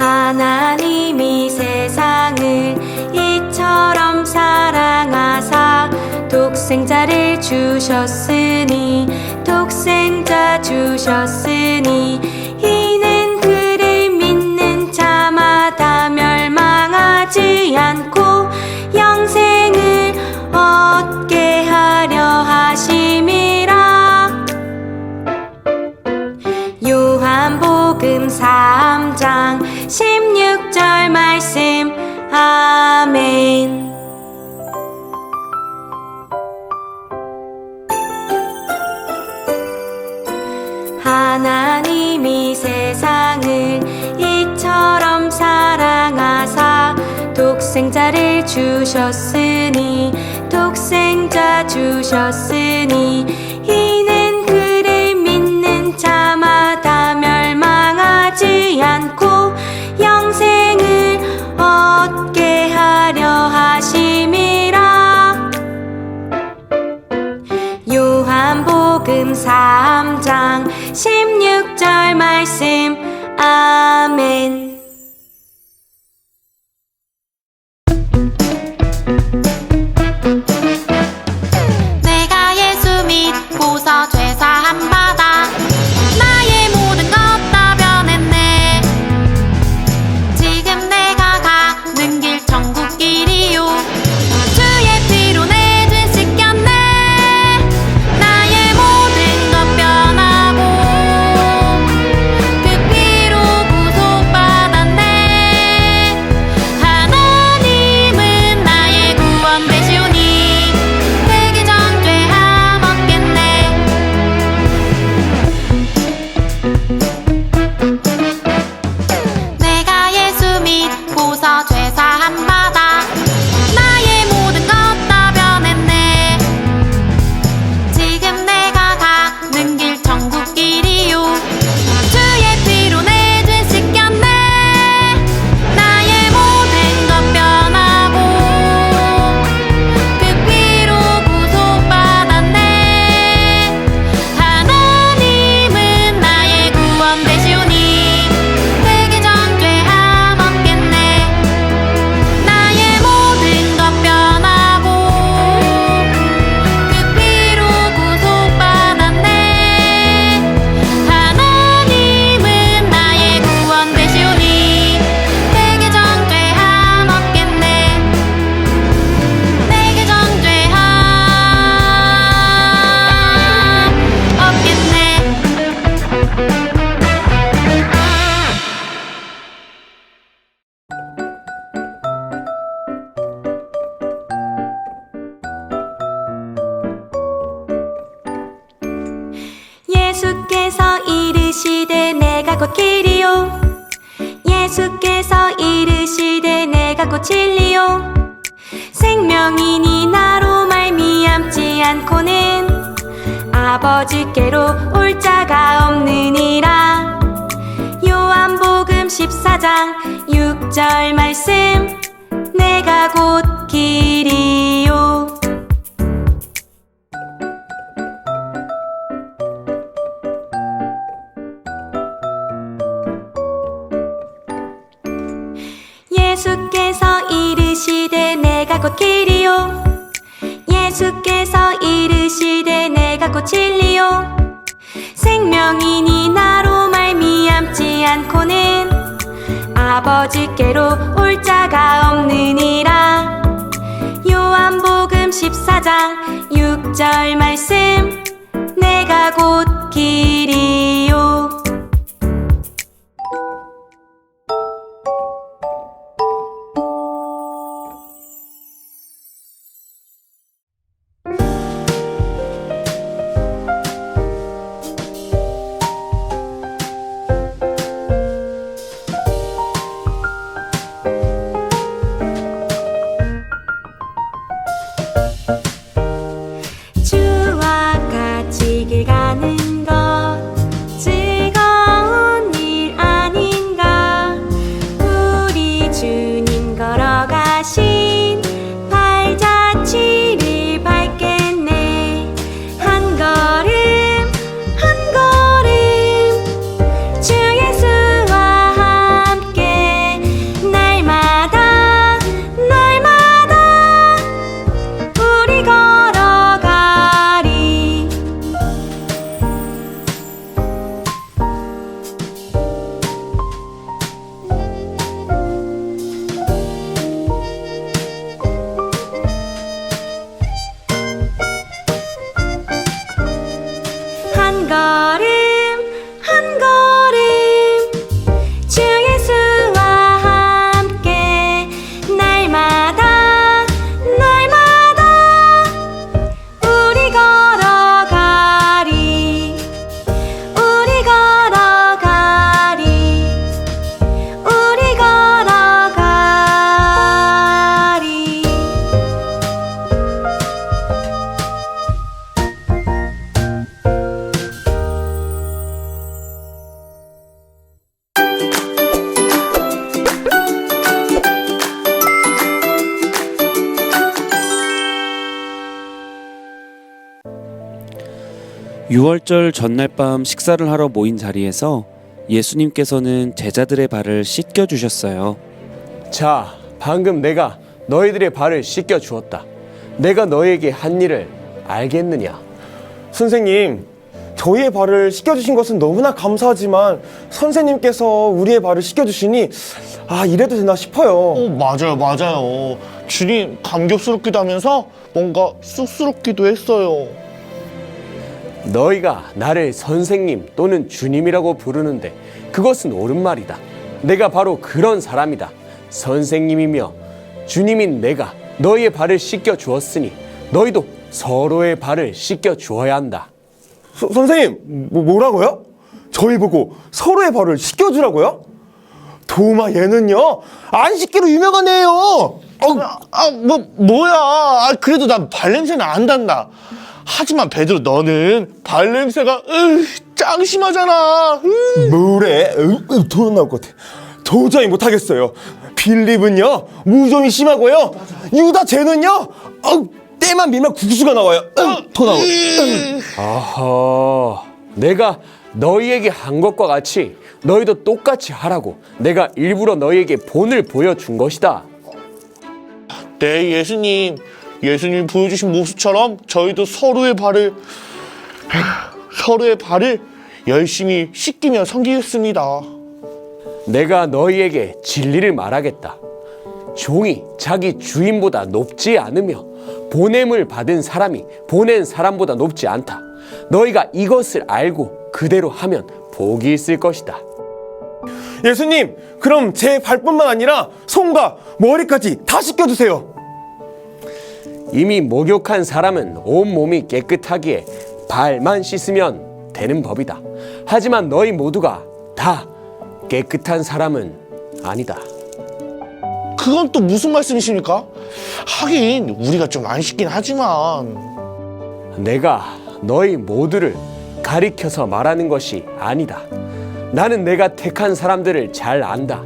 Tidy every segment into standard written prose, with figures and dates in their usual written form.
하나님이 세상을 이처럼 사랑하사 독생자를 주셨으니 이는 그를 믿는 자마다 멸망하지 않고 영생을 얻게 하려 하심이라. 요한복음 3장 16절 말씀. 아멘. 하나님이 세상을 이처럼 사랑하사 독생자를 주셨으니 이는 그를 믿는 자마다 멸망하지 않고 영생을 얻게 하려 하심이라. 요한복음 3장 16절 말씀. 아멘. 내가 예수 믿고서 죄사함 받아 나의 모든 것 다 변했네. 지금 내가 가는 길 천국 길이요 주의 피로 내 죄 씻겼네. 나의 모든 것 변하고 그 피로 구속받았네. 하나님은 나의 구원 되시오니 되기 전 죄함 없겠네. 내가 예수 믿고서 죄사함 받아 나의 모든 것 다 변했네. 지금 내가 가는 길 천국 길이요 주의 피로 내 죄 씻겼네. 나의 모든 것 변하고 그 피로 구속받았네. 하나님은 나의 구원 되시오니 되기 전 죄함 없겠네. 나의 모든 것 변하고 그 피로 구속받았네. 하나님은 나의 구원 되시오니 되기 전 죄함 없겠네. 되기 전 죄함 없겠네. 예수께서 이르시되 내가 곧 길이요 예수께서 이르시되 내가 곧 진리요 생명이니 나로 말미암지 않고는 아버지께로 올 자가 없느니라. 요한복음 14장 6절 말씀. 내가 곧 길이요. 예수께서 이르시되 내가 곧 길이요 예수께서 이르시되 내가 곧 진리요 생명이니 나로 말미암지 않고는 아버지께로 올 자가 없느니라. 요한복음 14장 6절 말씀. 내가 곧 길이요. 주와 같이 길 가는 것 즐거운 유월절 전날 밤 식사를 하러 모인 자리에서 예수님께서는 제자들의 발을 씻겨 주셨어요. 자, 방금 내가 너희들의 발을 씻겨 주었다. 내가 너희에게 한 일을 알겠느냐? 선생님, 저희의 발을 씻겨주신 것은 너무나 감사하지만 선생님께서 우리의 발을 씻겨주시니 이래도 되나 싶어요. 맞아요. 주님 감격스럽기도 하면서 뭔가 쑥스럽기도 했어요. 너희가 나를 선생님 또는 주님이라고 부르는데 그것은 옳은 말이다. 내가 바로 그런 사람이다. 선생님이며 주님인 내가 너희의 발을 씻겨 주었으니 너희도 서로의 발을 씻겨 주어야 한다. 선생님, 뭐라고요? 저희 보고 서로의 발을 씻겨주라고요? 도마 얘는요, 안 씻기로 유명한 애예요. 뭐야. 그래도 난 발냄새는 안 난다. 하지만 베드로 너는 발냄새가 짱 심하잖아. 뭐래? 토는 나올 것 같아. 도저히 못하겠어요. 빌립은요, 무좀이 심하고요. 유다 쟤는요, 때만 밀면 국수가 나와요. 토 나오고. 아하, 내가 너희에게 한 것과 같이 너희도 똑같이 하라고 내가 일부러 너희에게 본을 보여준 것이다. 네, 예수님이 보여주신 모습처럼 저희도 서로의 발을 열심히 씻기며 섬기겠습니다. 내가 너희에게 진리를 말하겠다. 종이 자기 주인보다 높지 않으며 보냄을 받은 사람이 보낸 사람보다 높지 않다. 너희가 이것을 알고 그대로 하면 복이 있을 것이다. 예수님, 그럼 제 발뿐만 아니라 손과 머리까지 다 씻겨주세요. 이미 목욕한 사람은 온몸이 깨끗하기에 발만 씻으면 되는 법이다. 하지만 너희 모두가 다 깨끗한 사람은 아니다. 그건 또 무슨 말씀이십니까? 하긴 우리가 좀 안 씻긴 하지만 내가 너희 모두를 가리켜서 말하는 것이 아니다. 나는 내가 택한 사람들을 잘 안다.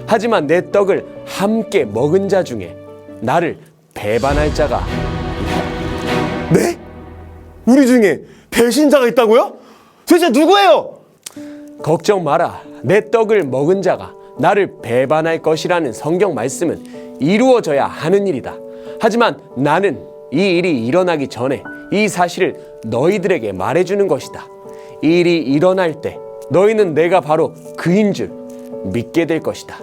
하지만 내 떡을 함께 먹은 자 중에 나를 배반할 자가 네? 우리 중에 배신자가 있다고요? 도대체 누구예요? 걱정 마라. 내 떡을 먹은 자가 나를 배반할 것이라는 성경 말씀은 이루어져야 하는 일이다. 하지만 나는 이 일이 일어나기 전에 이 사실을 너희들에게 말해주는 것이다. 이 일이 일어날 때 너희는 내가 바로 그인 줄 믿게 될 것이다.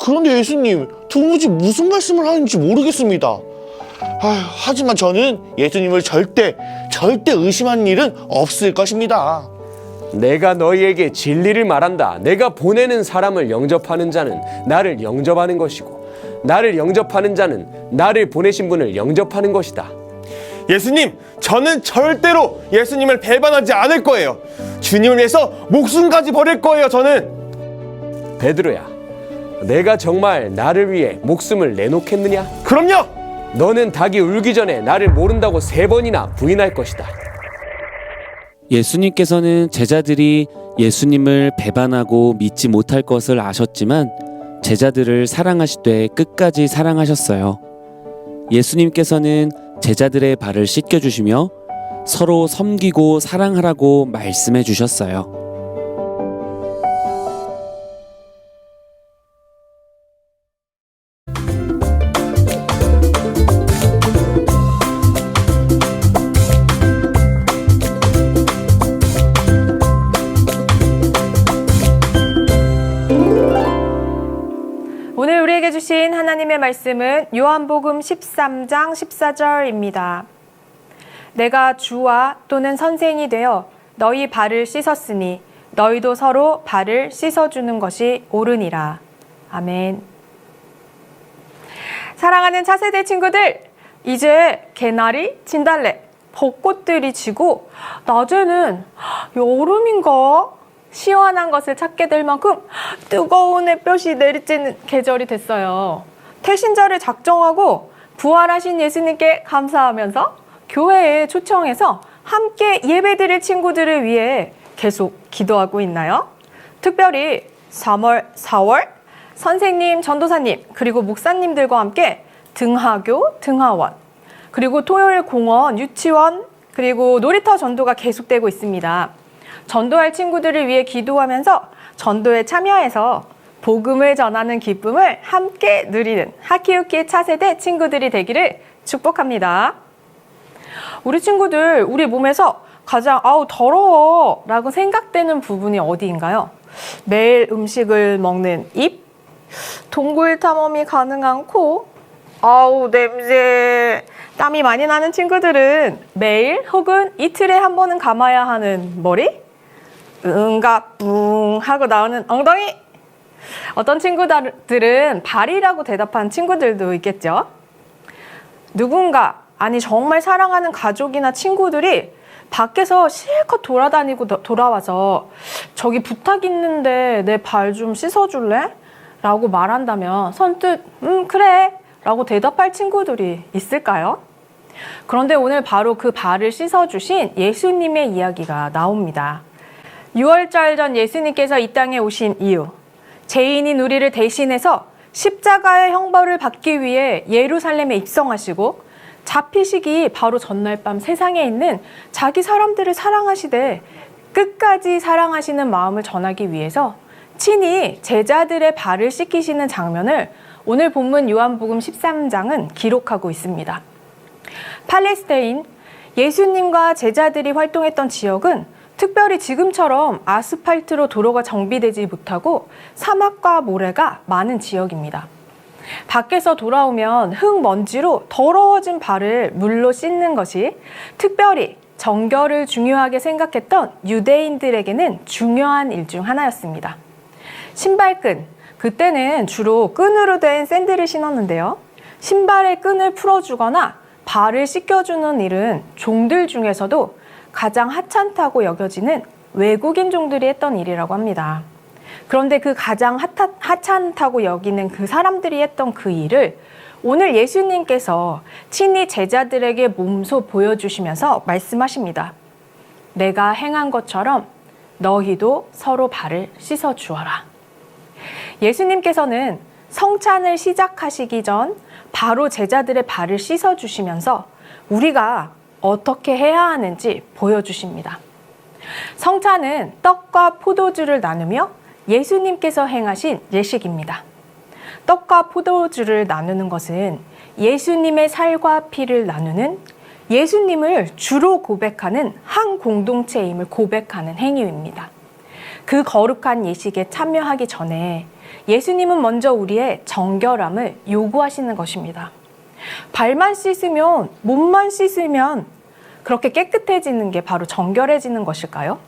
그런데 예수님, 도무지 무슨 말씀을 하는지 모르겠습니다. 하지만 저는 예수님을 절대 의심하는 일은 없을 것입니다. 내가 너희에게 진리를 말한다. 내가 보내는 사람을 영접하는 자는 나를 영접하는 것이고 나를 영접하는 자는 나를 보내신 분을 영접하는 것이다. 예수님, 저는 절대로 예수님을 배반하지 않을 거예요. 주님을 위해서 목숨까지 버릴 거예요, 저는. 베드로야, 내가 정말 나를 위해 목숨을 내놓겠느냐? 그럼요. 너는 닭이 울기 전에 나를 모른다고 3번이나 부인할 것이다. 예수님께서는 제자들이 예수님을 배반하고 믿지 못할 것을 아셨지만 제자들을 사랑하시되 끝까지 사랑하셨어요. 예수님께서는 제자들의 발을 씻겨주시며 서로 섬기고 사랑하라고 말씀해 주셨어요. 오늘 우리에게 주신 하나님의 말씀은 요한복음 13장 14절입니다. 내가 주와 또는 선생이 되어 너희 발을 씻었으니 너희도 서로 발을 씻어주는 것이 옳으니라. 아멘. 사랑하는 차세대 친구들, 이제 개나리, 진달래, 벚꽃들이 지고 낮에는 여름인가? 시원한 것을 찾게 될 만큼 뜨거운 햇볕이 내리쬐는 계절이 됐어요. 태신자를 작정하고 부활하신 예수님께 감사하면서 교회에 초청해서 함께 예배드릴 친구들을 위해 계속 기도하고 있나요? 특별히 3월, 4월 선생님, 전도사님, 그리고 목사님들과 함께 등하교, 등하원, 그리고 토요일 공원, 유치원, 그리고 놀이터 전도가 계속되고 있습니다. 전도할 친구들을 위해 기도하면서 전도에 참여해서 복음을 전하는 기쁨을 함께 누리는 하키우키 차세대 친구들이 되기를 축복합니다. 우리 친구들, 우리 몸에서 가장 더러워 라고 생각되는 부분이 어디인가요? 매일 음식을 먹는 입, 동굴 탐험이 가능한 코, 냄새, 땀이 많이 나는 친구들은 매일 혹은 이틀에 한 번은 감아야 하는 머리, 응가 뿡 하고 나오는 엉덩이. 어떤 친구들은 발이라고 대답한 친구들도 있겠죠. 누군가, 아니 정말 사랑하는 가족이나 친구들이 밖에서 실컷 돌아다니고 돌아와서 저기 부탁 있는데 내 발 좀 씻어줄래? 라고 말한다면 선뜻 그래 라고 대답할 친구들이 있을까요? 그런데 오늘 바로 그 발을 씻어주신 예수님의 이야기가 나옵니다. 6월절 전 예수님께서 이 땅에 오신 이유, 죄인인 우리를 대신해서 십자가의 형벌을 받기 위해 예루살렘에 입성하시고 잡히시기 바로 전날 밤 세상에 있는 자기 사람들을 사랑하시되 끝까지 사랑하시는 마음을 전하기 위해서 친히 제자들의 발을 씻기시는 장면을 오늘 본문 요한복음 13장은 기록하고 있습니다. 팔레스타인, 예수님과 제자들이 활동했던 지역은 특별히 지금처럼 아스팔트로 도로가 정비되지 못하고 사막과 모래가 많은 지역입니다. 밖에서 돌아오면 흙먼지로 더러워진 발을 물로 씻는 것이 특별히 정결을 중요하게 생각했던 유대인들에게는 중요한 일 중 하나였습니다. 신발끈, 그때는 주로 끈으로 된 샌들을 신었는데요. 신발의 끈을 풀어주거나 발을 씻겨주는 일은 종들 중에서도 가장 하찮다고 여겨지는 외국인 종들이 했던 일이라고 합니다. 그런데 그 가장 하찮다고 여기는 그 사람들이 했던 그 일을 오늘 예수님께서 친히 제자들에게 몸소 보여주시면서 말씀하십니다. 내가 행한 것처럼 너희도 서로 발을 씻어 주어라. 예수님께서는 성찬을 시작하시기 전 바로 제자들의 발을 씻어 주시면서 우리가 어떻게 해야 하는지 보여주십니다. 성찬은 떡과 포도주를 나누며 예수님께서 행하신 예식입니다. 떡과 포도주를 나누는 것은 예수님의 살과 피를 나누는, 예수님을 주로 고백하는 한 공동체임을 고백하는 행위입니다. 그 거룩한 예식에 참여하기 전에 예수님은 먼저 우리의 정결함을 요구하시는 것입니다. 발만 씻으면, 몸만 씻으면 그렇게 깨끗해지는 게 바로 정결해지는 것일까요?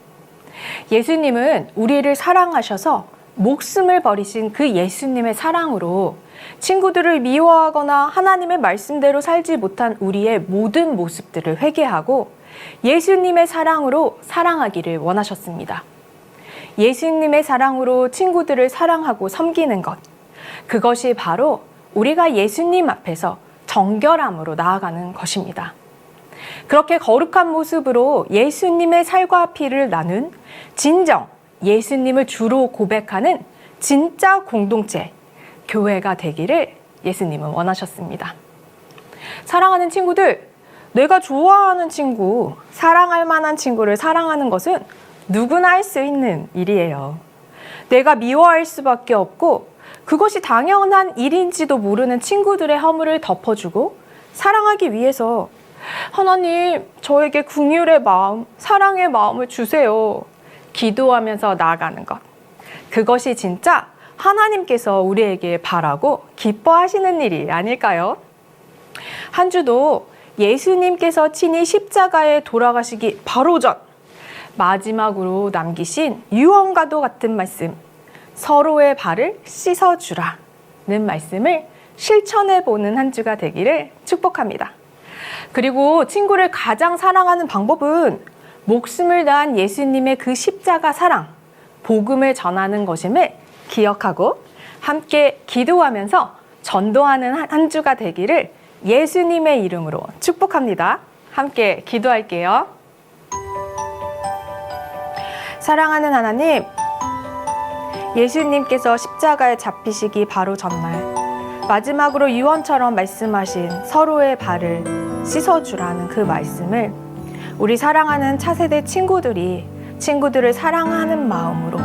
예수님은 우리를 사랑하셔서 목숨을 버리신 그 예수님의 사랑으로 친구들을 미워하거나 하나님의 말씀대로 살지 못한 우리의 모든 모습들을 회개하고 예수님의 사랑으로 사랑하기를 원하셨습니다. 예수님의 사랑으로 친구들을 사랑하고 섬기는 것, 그것이 바로 우리가 예수님 앞에서 정결함으로 나아가는 것입니다. 그렇게 거룩한 모습으로 예수님의 살과 피를 나눈 진정 예수님을 주로 고백하는 진짜 공동체, 교회가 되기를 예수님은 원하셨습니다. 사랑하는 친구들, 내가 좋아하는 친구, 사랑할 만한 친구를 사랑하는 것은 누구나 할 수 있는 일이에요. 내가 미워할 수밖에 없고 그것이 당연한 일인지도 모르는 친구들의 허물을 덮어주고 사랑하기 위해서 하나님, 저에게 긍휼의 마음, 사랑의 마음을 주세요. 기도하면서 나아가는 것. 그것이 진짜 하나님께서 우리에게 바라고 기뻐하시는 일이 아닐까요? 한 주도 예수님께서 친히 십자가에 돌아가시기 바로 전 마지막으로 남기신 유언과도 같은 말씀, 서로의 발을 씻어주라는 말씀을 실천해보는 한 주가 되기를 축복합니다. 그리고 친구를 가장 사랑하는 방법은 목숨을 다한 예수님의 그 십자가 사랑, 복음을 전하는 것임을 기억하고 함께 기도하면서 전도하는 한 주가 되기를 예수님의 이름으로 축복합니다. 함께 기도할게요. 사랑하는 하나님, 예수님께서 십자가에 잡히시기 바로 전날 마지막으로 유언처럼 말씀하신 서로의 발을 씻어주라는 그 말씀을 우리 사랑하는 차세대 친구들을 사랑하는 마음으로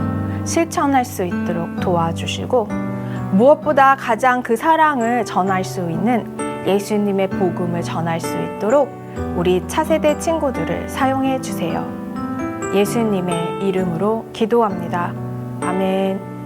실천할 수 있도록 도와주시고, 무엇보다 가장 그 사랑을 전할 수 있는 예수님의 복음을 전할 수 있도록 우리 차세대 친구들을 사용해 주세요. 예수님의 이름으로 기도합니다. 아멘.